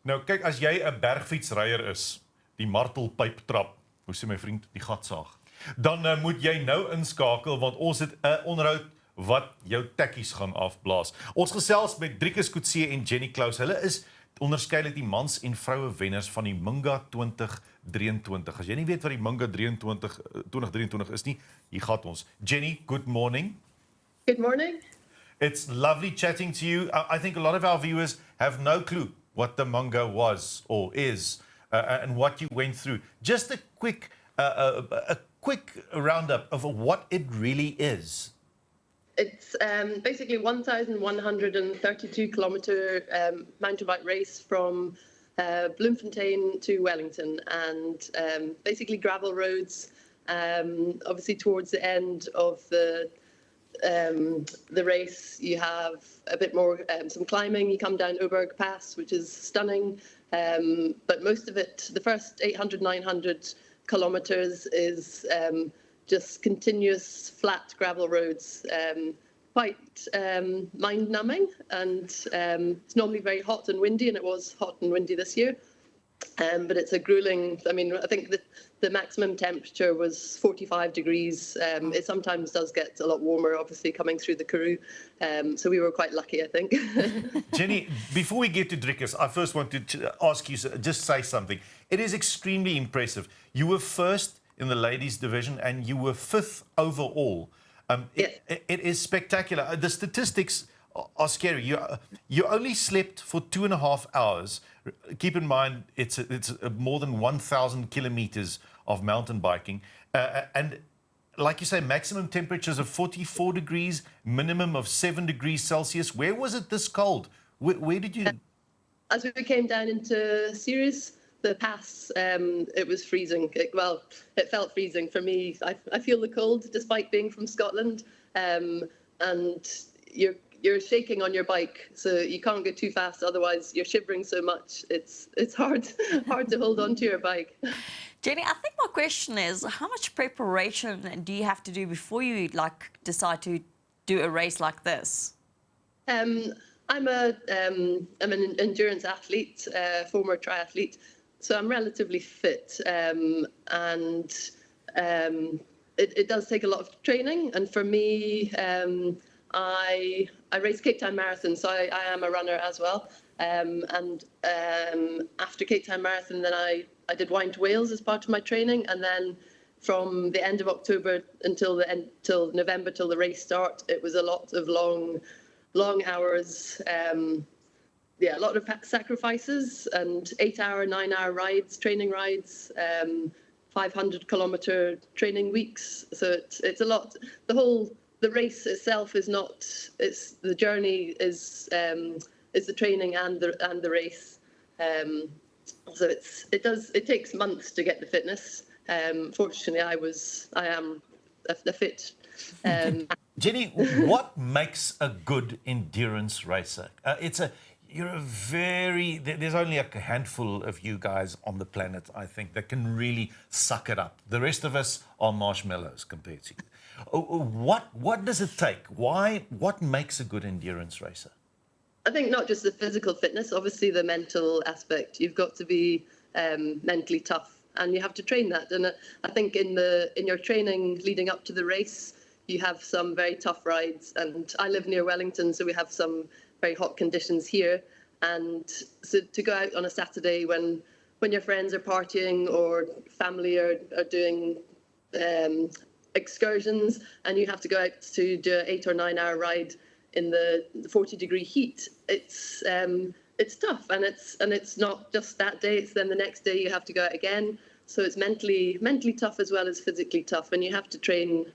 Nou kyk, as jy 'n bergfietsryer is, die martelpyp trap, hoe sê my vriend, die gatsaag, dan moet jy nou inskakel, want ons het 'n onderhoud wat jou tekkies gaan afblaas. Ons gesels met Driekus Coetzee en Jenny Klaus. Hulle is onderskeidelik die mans en vroue wenners van die Munga 2023. As jy nie weet wat die Munga 2023 is nie, hier gaat ons. Jenny, good morning. Good morning. It's lovely chatting to you. I think a lot of our viewers have no clue what the Munga was or is and what you went through. Just a quick roundup of what it really is. It's basically 1,132 kilometer mountain bike race from Bloemfontein to Wellington, and basically gravel roads. Obviously, towards the end of the race, you have a bit more some climbing. You come down Oberg Pass, which is stunning, but most of it, the first 800, 900 kilometers, is just continuous flat gravel roads, quite mind-numbing, and it's normally very hot and windy, and it was hot and windy this year. But it's a grueling, I mean, I think the maximum temperature was 45 degrees. It sometimes does get a lot warmer, obviously, coming through the Karoo. So we were quite lucky, I think. Jenny, before we get to Driekus, I first wanted to ask you, just say something. It is extremely impressive. You were first in the ladies division and you were 5th overall. Yes. It is spectacular. The statistics are scary. You only slept for 2.5 hours. Keep in mind, it's more than 1,000 kilometers of mountain biking. And like you say, maximum temperatures of 44 degrees, minimum of 7 degrees Celsius. Where was it this cold? Where did you... As we came down into Ceres, the pass, it was freezing. It felt freezing for me. I feel the cold despite being from Scotland, and you're shaking on your bike, so you can't go too fast. Otherwise, you're shivering so much. It's hard to hold on to your bike. Jenny, I think my question is, how much preparation do you have to do before you decide to do a race like this? I'm an endurance athlete, former triathlete. So I'm relatively fit, and it does take a lot of training. And for me, I race Cape Town Marathon, so I am a runner as well. And after Cape Town Marathon, then I did Wine to Wales as part of my training, and then from the end of October till November, till the race start, it was a lot of long hours. A lot of sacrifices and 8-hour, 9-hour rides, training rides, 500-kilometer training weeks. So it's a lot. The race itself is not. It's the journey is the training and the race. So it takes months to get the fitness. Fortunately, I am a fit. Jenny, what makes a good endurance racer? There's only a handful of you guys on the planet, I think, that can really suck it up. The rest of us are marshmallows compared to you. What does it take? What makes a good endurance racer? I think not just the physical fitness, obviously the mental aspect. You've got to be mentally tough, and you have to train that. And I think in your training leading up to the race, you have some very tough rides. And I live near Wellington, so we have some very hot conditions here, and so to go out on a Saturday when your friends are partying or family are doing excursions, and you have to go out to do an 8 or 9 hour ride in the 40-degree heat, it's tough, and it's not just that day. It's then the next day you have to go out again. So it's mentally tough as well as physically tough, and you have to train.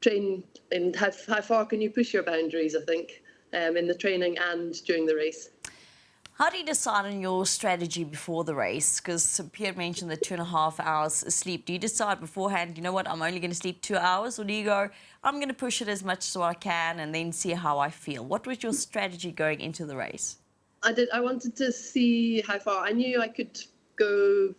And how far can you push your boundaries? I think. In the training and during the race. How do you decide on your strategy before the race? Because Pierre mentioned the 2.5 hours sleep. Do you decide beforehand, you know what, I'm only going to sleep 2 hours? Or do you go, I'm going to push it as much as I can and then see how I feel? What was your strategy going into the race? I wanted to see how far. I knew I could go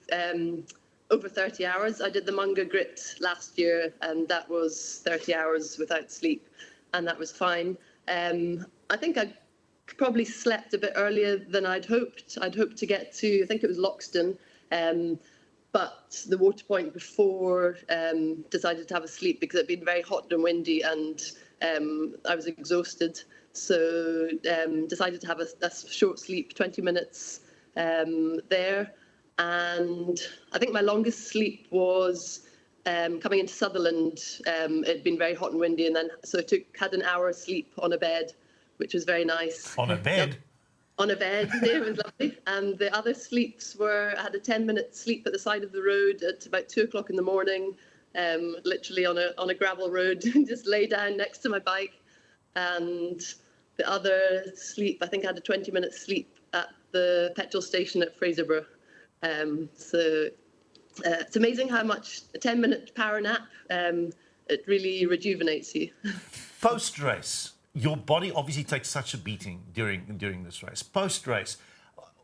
over 30 hours. I did the Munga Grit last year, and that was 30 hours without sleep, and that was fine. I think probably slept a bit earlier than I'd hoped. I'd hoped to get to, I think it was Loxton, but the water point before decided to have a sleep because it'd been very hot and windy and I was exhausted. So decided to have a short sleep, 20 minutes there. And I think my longest sleep was coming into Sutherland. It'd been very hot and windy, and then so I had an hour sleep on a bed, which was very nice. On a bed? On a bed, yeah, it was lovely. And the other sleeps were, I had a 10-minute sleep at the side of the road at about 2 o'clock in the morning, literally on a gravel road, just lay down next to my bike. And the other sleep, I think I had a 20-minute sleep at the petrol station at Fraserburgh. So it's amazing how much a 10-minute power nap, it really rejuvenates you. Post-race, your body obviously takes such a beating during this race. Post-race,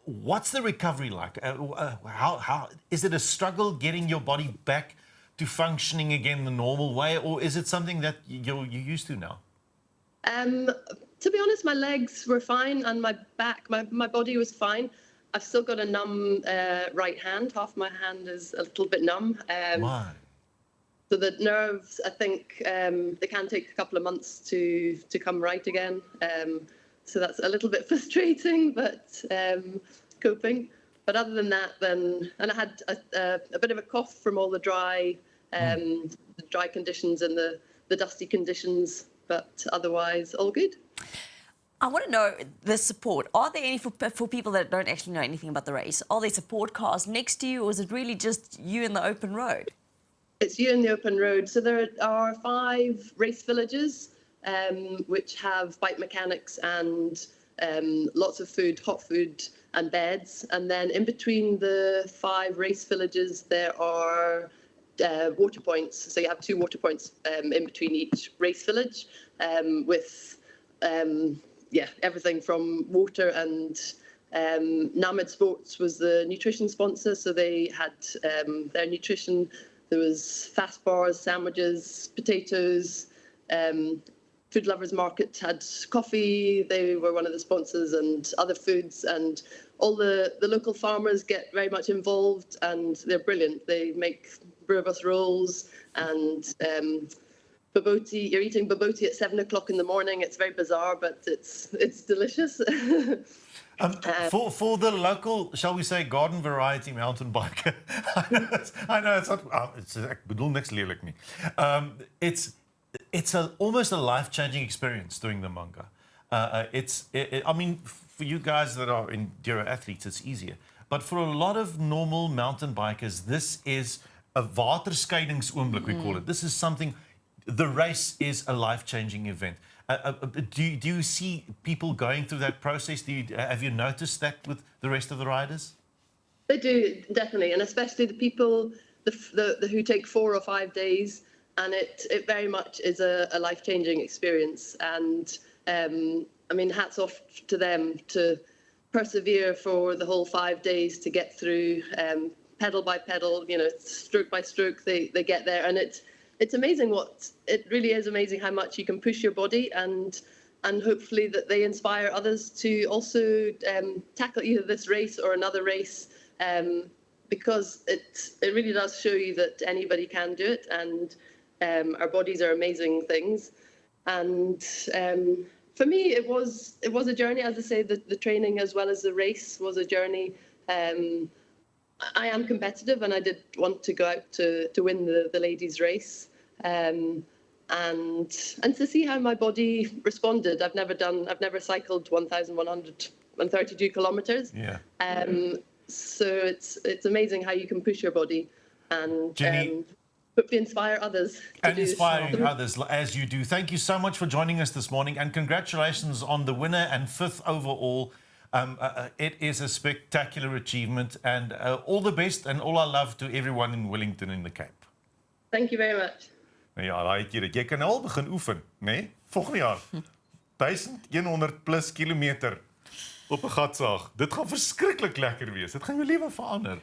what's the recovery like? How is it a struggle getting your body back to functioning again the normal way, or is it something that you're used to now? To be honest, my legs were fine and my back, my body was fine. I've still got a numb right hand. Half my hand is a little bit numb. Why? So the nerves, I think, they can take a couple of months to come right again. So that's a little bit frustrating, but coping. But other than that, then, and I had a bit of a cough from all the dry conditions and the dusty conditions, but otherwise all good. I want to know the support. Are there any for people that don't actually know anything about the race? Are there support cars next to you, or is it really just you in the open road? It's you in the open road. So there are 5 race villages, which have bike mechanics and lots of food, hot food and beds. And then in between the 5 race villages, there are water points. So you have 2 water points in between each race village with everything from water, and Namid Sports was the nutrition sponsor. So they had their nutrition. There was fast bars, sandwiches, potatoes. Food Lovers Market had coffee. They were one of the sponsors, and other foods. And all the local farmers get very much involved, and they're brilliant. They make brewbus rolls and baboti. You're eating baboti at 7 o'clock in the morning. It's very bizarre, but it's delicious. For the local, shall we say, garden variety mountain biker, I know it's not. Ek bedoel niks lelik nie. It's almost a life-changing experience doing the Munga. I mean, for you guys that are enduro athletes, it's easier. But for a lot of normal mountain bikers, this is a waterskeidingsoomblik, we call it. This is something. The race is a life-changing event. Do you see people going through that process? Have you noticed that with the rest of the riders? They do, definitely, and especially the people who take 4 or 5 days, and it very much is a life-changing experience. And I mean, hats off to them to persevere for the whole 5 days to get through, pedal by pedal, stroke by stroke, they get there, and it's amazing it really is amazing how much you can push your body, and hopefully that they inspire others to also tackle either this race or another race, because it really does show you that anybody can do it, and our bodies are amazing things. And for me, it was a journey. As I say, the training as well as the race was a journey. I am competitive, and I did want to go out to win the ladies' race, and to see how my body responded. I've never cycled 1,132 kilometers. Yeah. So it's amazing how you can push your body, and Jenny, hopefully inspire others. And inspiring others as you do. Thank you so much for joining us this morning, and congratulations on the winner and 5th overall. It is a spectacular achievement, and all the best and all our love to everyone in Wellington in the Cape. Thank you very much. Ja, daai het jy kan al begin oefen, né? Volgende jaar. 1100 plus kilometer op 'n gatsaag. Dit gaan verskriklik lekker wees. Dit gaan jou lewe verander.